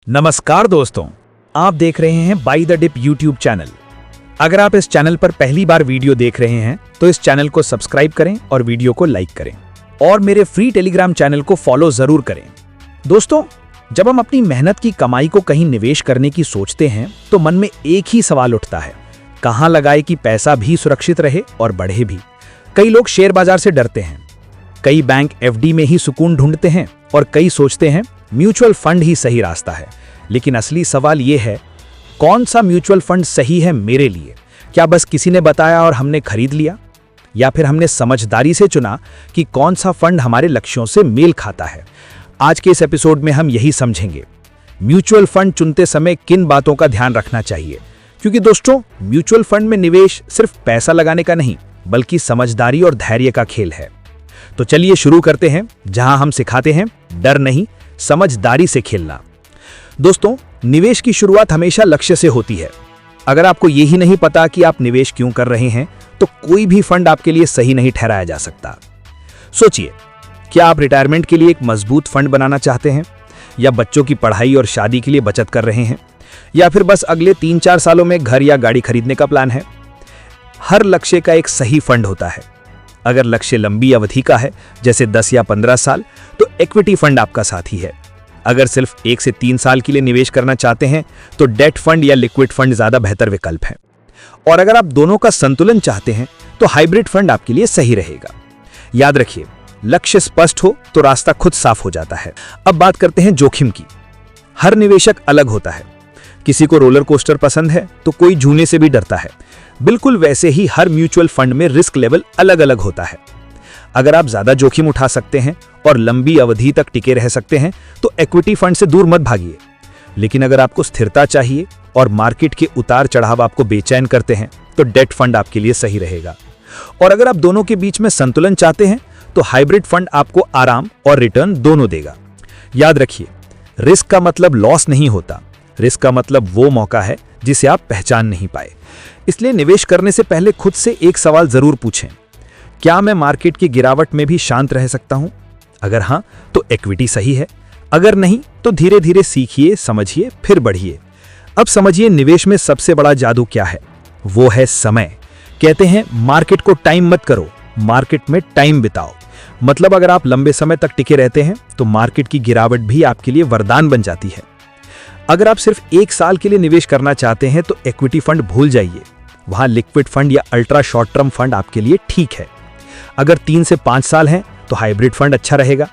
नमस्कार दोस्तों, आप देख रहे हैं by the dip YouTube channel. अगर आप इस चैनल पर पहली बार वीडियो देख रहे हैं तो इस चैनल को सब्सक्राइब करें और वीडियो को लाइक करें और मेरे फ्री टेलीग्राम चैनल को फॉलो जरूर करें। दोस्तों, जब हम अपनी मेहनत की कमाई को कहीं निवेश करने की सोचते हैं तो मन में एक ही सवाल उठता है, कहां लगाए कि पैसा भी सुरक्षित रहे और बढ़े भी। कई लोग शेयर बाजार से डरते हैं, कई बैंक एफडी में ही सुकून ढूंढते हैं और कई सोचते हैं म्यूचुअल फंड ही सही रास्ता है। लेकिन असली सवाल यह है, कौन सा म्यूचुअल फंड सही है मेरे लिए? क्या बस किसी ने बताया और हमने खरीद लिया, या फिर हमने समझदारी से चुना कि कौन सा फंड हमारे लक्ष्यों से मेल खाता है? आज के इस एपिसोड में हम यही समझेंगे, म्यूचुअल फंड चुनते समय किन बातों का ध्यान रखना चाहिए। क्योंकि दोस्तों, म्यूचुअल फंड में निवेश सिर्फ पैसा लगाने का नहीं, बल्कि समझदारी और धैर्य का खेल है। तो चलिए शुरू करते हैं, जहां हम सिखाते हैं डर नहीं, समझदारी से खेलना। दोस्तों, निवेश की शुरुआत हमेशा लक्ष्य से होती है। अगर आपको यही नहीं पता कि आप निवेश क्यों कर रहे हैं, तो कोई भी फंड आपके लिए सही नहीं ठहराया जा सकता। सोचिए, क्या आप रिटायरमेंट के लिए एक मजबूत फंड बनाना चाहते हैं, या बच्चों की पढ़ाई और शादी के लिए बचत कर रहे हैं, या फिर बस अगले 3-4 सालों में घर या गाड़ी खरीदने का प्लान है? हर लक्ष्य का एक सही फंड होता है। अगर लक्ष्य लंबी अवधि का है, जैसे 10 या 15 साल, तो इक्विटी फंड आपका साथी है। अगर सिर्फ 1 से 3 साल के लिए निवेश करना चाहते हैं, तो डेट फंड या लिक्विड फंड ज्यादा बेहतर विकल्प है। और अगर आप दोनों का संतुलन चाहते हैं, तो हाइब्रिड फंड आपके लिए सही रहेगा। याद रखिए, लक्ष्य स्पष्ट हो तो रास्ता खुद साफ हो जाता है। अब बात करते हैं जोखिम की। हर निवेशक अलग होता है। किसी को रोलर कोस्टर पसंद है तो कोई झूलने से भी डरता है। बिल्कुल वैसे ही हर म्यूचुअल फंड में रिस्क लेवल अलग अलग होता है। अगर आप ज्यादा जोखिम उठा सकते हैं और लंबी अवधि तक टिके रह सकते हैं, तो इक्विटी फंड से दूर मत भागिए। लेकिन अगर आपको स्थिरता चाहिए और मार्केट के उतार चढ़ाव आपको बेचैन करते हैं, तो डेट फंड आपके लिए सही रहेगा। और अगर आप दोनों के बीच में संतुलन चाहते हैं, तो हाइब्रिड फंड आपको आराम और रिटर्न दोनों देगा। याद रखिए, रिस्क का मतलब लॉस नहीं होता। रिस्क का मतलब वो मौका है जिसे आप पहचान नहीं पाए। इसलिए निवेश करने से पहले खुद से एक सवाल जरूर पूछें, क्या मैं मार्केट की गिरावट में भी शांत रह सकता हूं? अगर हां, तो इक्विटी सही है। अगर नहीं, तो धीरे धीरे सीखिए, समझिए, फिर बढ़िए। अब समझिए, निवेश में सबसे बड़ा जादू क्या है? वो है समय। कहते हैं, मार्केट को टाइम मत करो, मार्केट में टाइम बिताओ। मतलब अगर आप लंबे समय तक टिके रहते हैं, तो मार्केट की गिरावट भी आपके लिए वरदान बन जाती है। अगर आप सिर्फ 1 साल के लिए निवेश करना चाहते हैं, तो इक्विटी फंड भूल जाइए। वहां लिक्विड फंड या अल्ट्रा शॉर्ट टर्म फंड आपके लिए ठीक है। अगर 3 से 5 साल हैं, तो हाइब्रिड फंड अच्छा रहेगा।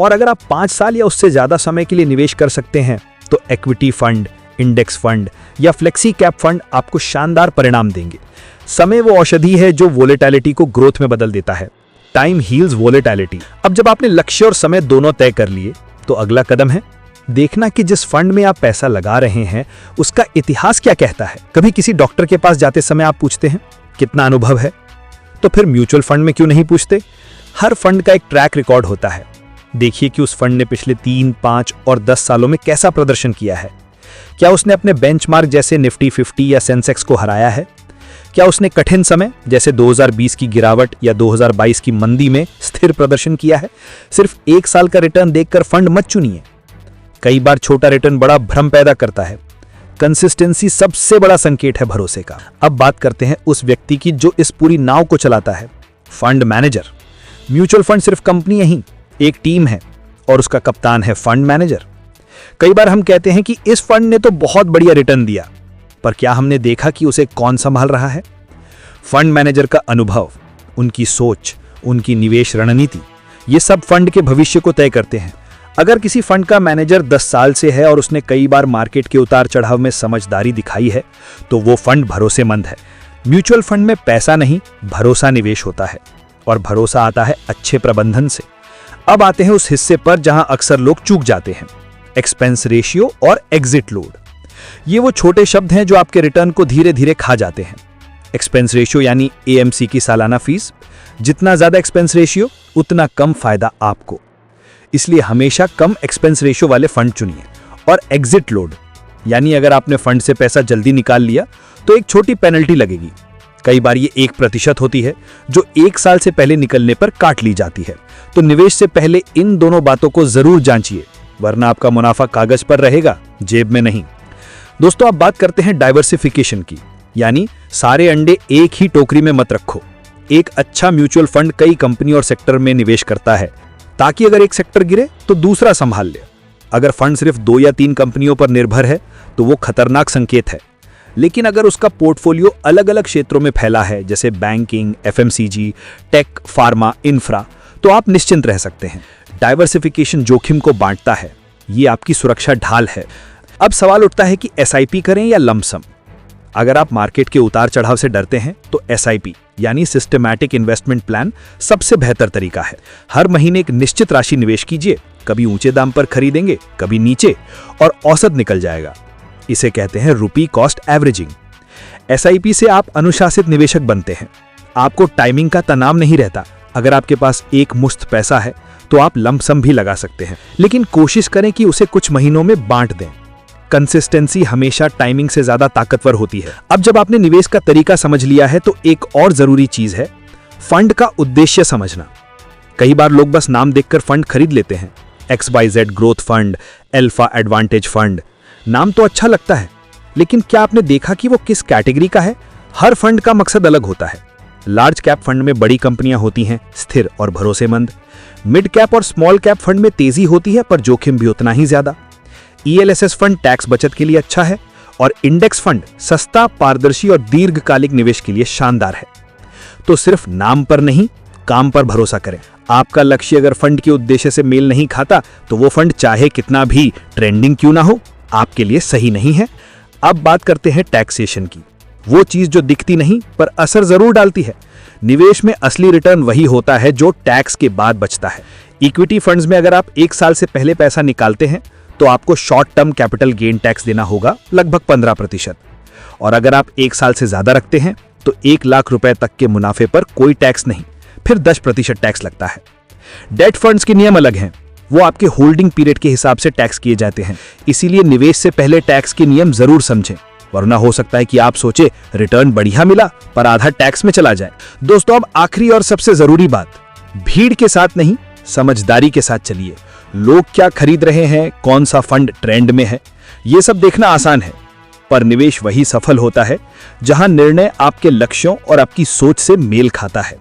और अगर आप 5 साल या उससे ज्यादा समय के लिए निवेश कर सकते हैं, तो इक्विटी फंड, इंडेक्स फंड या फ्लेक्सी कैप फंड आपको शानदार परिणाम देंगे। समय वो औषधि है जो वोलेटिलिटी को ग्रोथ में बदल देता है। Time heals volatility. अब जब आपने लक्ष्य और समय दोनों तय कर लिए, तो अगला कदम है देखना कि जिस फंड में आप पैसा लगा रहे हैं, उसका इतिहास क्या कहता है। कभी किसी डॉक्टर के पास जाते समय आप पूछते हैं, कितना अनुभव है? तो फिर म्यूचुअल फंड में क्यों नहीं पूछते? हर फंड का एक ट्रैक रिकॉर्ड होता है। देखिए कि उस फंड ने पिछले 3, 5 और 10 सालों में कैसा प्रदर्शन किया है। क्या उसने अपने बेंचमार्क जैसे निफ्टी 50 या सेंसेक्स को हराया है? क्या उसने कठिन समय जैसे 2020 की गिरावट या 2022 की मंदी में स्थिर प्रदर्शन किया है? सिर्फ 1 साल का रिटर्न देखकर फंड मत चुनिए। कई बार छोटा रिटर्न बड़ा भ्रम पैदा करता है। कंसिस्टेंसी सबसे बड़ा संकेत है भरोसे का। अब बात करते हैं उस व्यक्ति की जो इस पूरी नाव को चलाता है, फंड मैनेजर। म्यूचुअल फंड सिर्फ कंपनी नहीं, एक टीम है और उसका कप्तान है फंड मैनेजर। कई बार हम कहते हैं कि इस फंड ने तो बहुत बढ़िया रिटर्न दिया, पर क्या हमने देखा कि उसे कौन संभाल रहा है? फंड मैनेजर का अनुभव, उनकी सोच, उनकी निवेश रणनीति, ये सब फंड के भविष्य को तय करते हैं। अगर किसी फंड का मैनेजर 10 साल से है और उसने कई बार मार्केट के उतार चढ़ाव में समझदारी दिखाई है, तो वो फंड भरोसेमंद है। म्यूचुअल फंड में पैसा नहीं, भरोसा निवेश होता है, और भरोसा आता है अच्छे प्रबंधन से। अब आते हैं उस हिस्से पर जहां अक्सर लोग चूक जाते हैं, एक्सपेंस रेशियो और एग्जिट लोड। ये वो छोटे शब्द हैं जो आपके रिटर्न को धीरे धीरे खा जाते हैं। एक्सपेंस रेशियो यानी एएमसी की सालाना फीस। जितना ज्यादा एक्सपेंस रेशियो, उतना कम फायदा आपको। इसलिए हमेशा कम एक्सपेंस रेशियो वाले फंड चुनिए। और एग्जिट लोड यानी अगर आपने फंड से पैसा जल्दी निकाल लिया, तो एक छोटी पेनल्टी लगेगी। कई बार ये 1% होती है, जो 1 साल से पहले निकलने पर काट ली जाती है। तो निवेश से पहले इन दोनों बातों को जरूर जांचिए। वरना आपका मुनाफा कागज पर रहेगा, जेब में नहीं। दोस्तों, अब बात करते हैं डाइवर्सिफिकेशन की, यानी सारे अंडे एक ही टोकरी में मत रखो। एक अच्छा म्यूचुअल फंड कई कंपनी और सेक्टर में निवेश करता है, ताकि अगर एक सेक्टर गिरे तो दूसरा संभाल ले। अगर फंड सिर्फ 2 या 3 कंपनियों पर निर्भर है तो वो खतरनाक संकेत है। लेकिन अगर उसका पोर्टफोलियो अलग अलग क्षेत्रों में फैला है, जैसे banking, FMCG, tech, pharma, infra, तो आप निश्चिंत रह सकते हैं। डाइवर्सिफिकेशन जोखिम को बांटता है, ये आपकी सुरक्षा ढाल है। अब सवाल उठता है कि एसआईपी करें या लमसम। अगर आप मार्केट के उतार चढ़ाव से डरते हैं तो एसआईपी यानी सिस्टमैटिक इन्वेस्टमेंट प्लान सबसे बेहतर तरीका है। हर महीने एक निश्चित राशि निवेश कीजिए, कभी ऊंचे दाम पर खरीदेंगे, कभी नीचे, और औसत निकल जाएगा। इसे कहते हैं रुपी कॉस्ट एवरेजिंग। एसआईपी से आप अनुशासित निवेशक बनते हैं, आपको टाइमिंग का तनाव नहीं रहता। अगर आपके पास एक मुश्त पैसा है तो आप लमसम भी लगा सकते हैं, लेकिन कोशिश करें कि उसे कुछ महीनों में बांट दें। कंसिस्टेंसी हमेशा टाइमिंग से ज्यादा ताकतवर होती है। अब जब आपने निवेश का तरीका समझ लिया है तो एक और जरूरी चीज है फंड का उद्देश्य समझना। कई बार लोग बस नाम देखकर फंड खरीद लेते हैं, XYZ growth fund, alpha advantage fund. नाम तो अच्छा लगता है, लेकिन क्या आपने देखा कि वो किस कैटेगरी का है? हर फंड का मकसद अलग होता है। लार्ज कैप फंड में बड़ी कंपनियां होती हैं, स्थिर और भरोसेमंद। मिड कैप और स्मॉल कैप फंड में तेजी होती है, पर जोखिम भी उतना ही ज्यादा। ELSS फंड टैक्स बचत के लिए अच्छा है, और इंडेक्स फंड सस्ता, पारदर्शी और दीर्घकालिक निवेश के लिए शानदार है। तो सिर्फ नाम पर नहीं, काम पर भरोसा करें। आपका लक्ष्य अगर फंड के उद्देश्य से मेल नहीं खाता तो वो फंड चाहे कितना भी ट्रेंडिंग क्यों ना हो, आपके लिए सही नहीं है। अब बात करते हैं टैक्सेशन की, वो चीज जो दिखती नहीं पर असर जरूर डालती है। निवेश में असली रिटर्न वही होता है जो टैक्स के बाद बचता है। इक्विटी फंड्स में अगर आप 1 साल से पहले पैसा निकालते हैं तो आपको short term capital gain tax देना होगा, लगभग 15%। और अगर आप 1 साल से ज्यादा रखते हैं तो 1 लाख रुपए तक के मुनाफे पर कोई टैक्स नहीं, फिर 10% टैक्स लगता है। डेट फंड्स के नियम अलग हैं, वो आपके होल्डिंग पीरियड के हिसाब से टैक्स किए जाते हैं। इसीलिए निवेश से पहले टैक्स के नियम जरूर समझें, वरना हो सकता है कि आप सोचे रिटर्न बढ़िया मिला पर आधा टैक्स में चला जाए। दोस्तों, अब आखिरी और सबसे जरूरी बात, भीड़ के साथ नहीं, समझदारी के साथ चलिए। लोग क्या खरीद रहे हैं, कौन सा फंड ट्रेंड में है, ये सब देखना आसान है, पर निवेश वही सफल होता है जहां निर्णय आपके लक्ष्यों और आपकी सोच से मेल खाता है।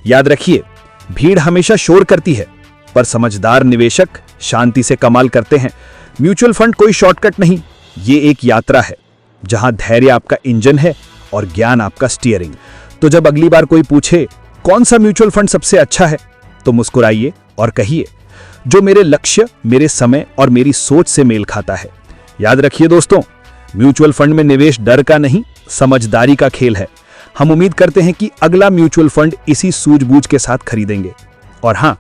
याद रखिए, भीड़ हमेशा शोर करती है, पर समझदार निवेशक शांति से कमाल करते हैं। म्यूचुअल फंड कोई शॉर्टकट नहीं, ये एक यात्रा है जहां धैर्य आपका इंजन है और ज्ञान आपका स्टीयरिंग। तो जब अगली बार कोई पूछे कौन सा म्यूचुअल फंड सबसे अच्छा है, तो मुस्कुराइए और कहिए जो मेरे लक्ष्य, मेरे समय और मेरी सोच से मेल खाता है। याद रखिए दोस्तों, म्यूचुअल फंड में निवेश डर का नहीं, समझदारी का खेल है। हम उम्मीद करते हैं कि अगला म्यूचुअल फंड इसी सूझबूझ के साथ खरीदेंगे। और हां,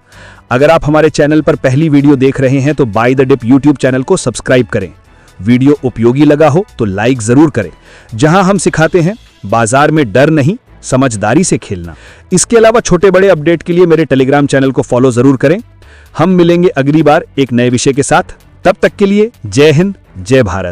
अगर आप हमारे चैनल पर पहली वीडियो देख रहे हैं तो by the dip YouTube channel को सब्सक्राइब करें। वीडियो उपयोगी लगा हो तो लाइक जरूर करें, जहां हम सिखाते हैं बाजार में डर नहीं, समझदारी से खेलना। इसके अलावा छोटे बड़े अपडेट के लिए मेरे टेलीग्राम चैनल को फॉलो जरूर करें। हम मिलेंगे अगली बार एक नए विषय के साथ। तब तक के लिए जय हिंद, जय भारत।